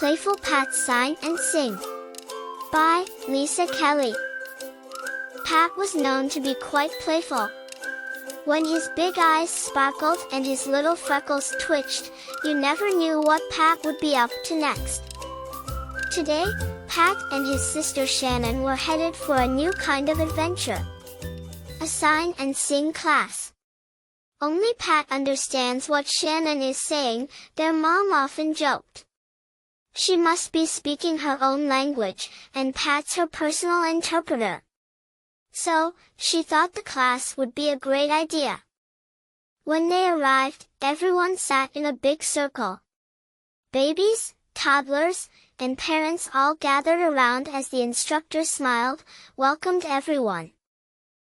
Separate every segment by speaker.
Speaker 1: Playful Pat Sign and Sing by Lisa Kelly. Pat was known to be quite playful. When his big eyes sparkled and his little freckles twitched, you never knew what Pat would be up to next. Today, Pat and his sister Shannon were headed for a new kind of adventure. A sign and sing class. Only Pat understands what Shannon is saying, their mom often joked. She must be speaking her own language, and Pat's her personal interpreter. So, she thought the class would be a great idea. When they arrived, everyone sat in a big circle. Babies, toddlers, and parents all gathered around as the instructor smiled, welcomed everyone.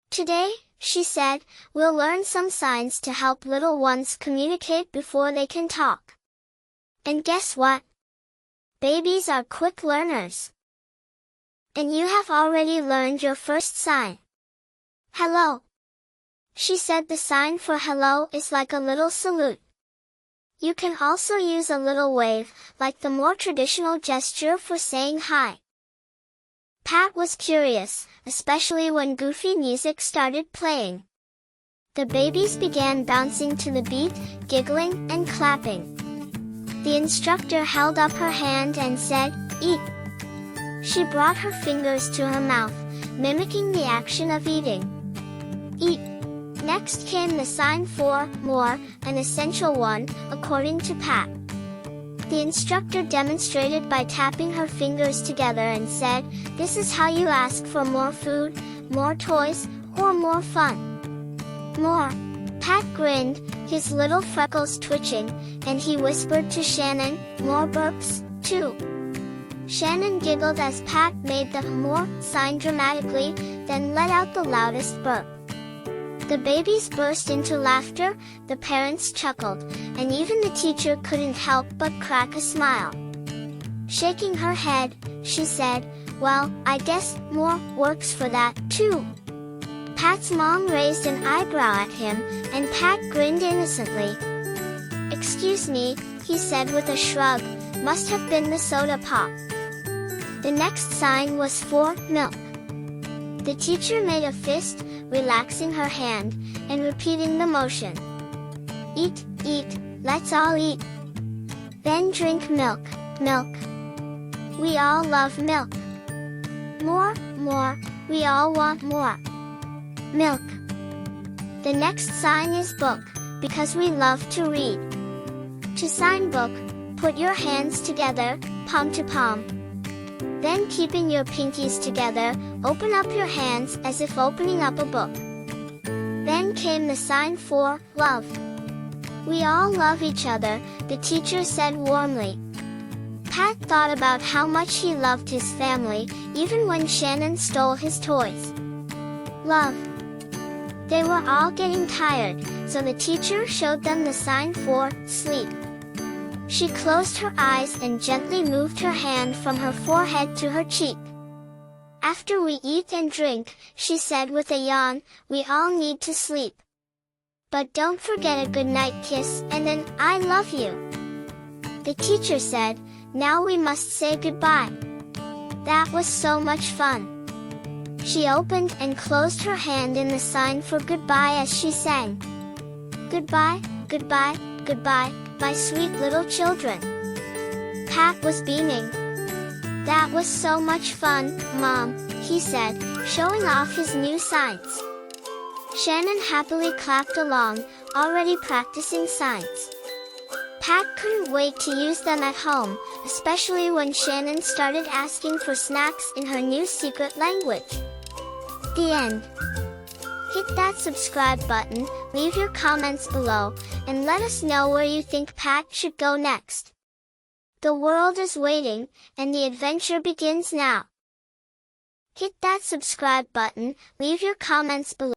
Speaker 1: Today, she said, we'll learn some signs to help little ones communicate before they can talk. And guess what? Babies are quick learners. And you have already learned your first sign. Hello. She said the sign for hello is like a little salute. You can also use a little wave, like the more traditional gesture for saying hi. Pat was curious, especially when goofy music started playing. The babies began bouncing to the beat, giggling and clapping. The instructor held up her hand and said, "Eat." She brought her fingers to her mouth, mimicking the action of eating. Eat. Next came the sign for more, an essential one, according to Pat. The instructor demonstrated by tapping her fingers together and said, "This is how you ask for more food, more toys, or more fun." More. Pat grinned, his little freckles twitching, and he whispered to Shannon, "More burps, too." Shannon giggled as Pat made the more sign dramatically, then let out the loudest burp. The babies burst into laughter, the parents chuckled, and even the teacher couldn't help but crack a smile. Shaking her head, she said, "Well, I guess more works for that, too." Pat's mom raised an eyebrow at him, and Pat grinned innocently. "Excuse me," he said with a shrug, "must have been the soda pop." The next sign was for milk. The teacher made a fist, relaxing her hand, and repeating the motion. "Eat, eat, let's all eat. Then drink milk, milk. We all love milk. More, more, we all want more. Milk." The next sign is book, because we love to read. To sign book, put your hands together, palm to palm. Then keeping your pinkies together, open up your hands as if opening up a book. Then came the sign for love. "We all love each other," the teacher said warmly. Pat thought about how much he loved his family, even when Shannon stole his toys. Love. They were all getting tired, so the teacher showed them the sign for sleep. She closed her eyes and gently moved her hand from her forehead to her cheek. "After we eat and drink," she said with a yawn, "we all need to sleep. But don't forget a goodnight kiss and an I love you." The teacher said, "Now we must say goodbye. That was so much fun." She opened and closed her hand in the sign for goodbye as she sang. "Goodbye, goodbye, goodbye, my sweet little children." Pat was beaming. "That was so much fun, Mom," he said, showing off his new signs. Shannon happily clapped along, already practicing signs. Pat couldn't wait to use them at home, especially when Shannon started asking for snacks in her new secret language. The end. Hit that subscribe button, leave your comments below, and let us know where you think Pat should go next. The world is waiting, and the adventure begins now. Hit that subscribe button, leave your comments below.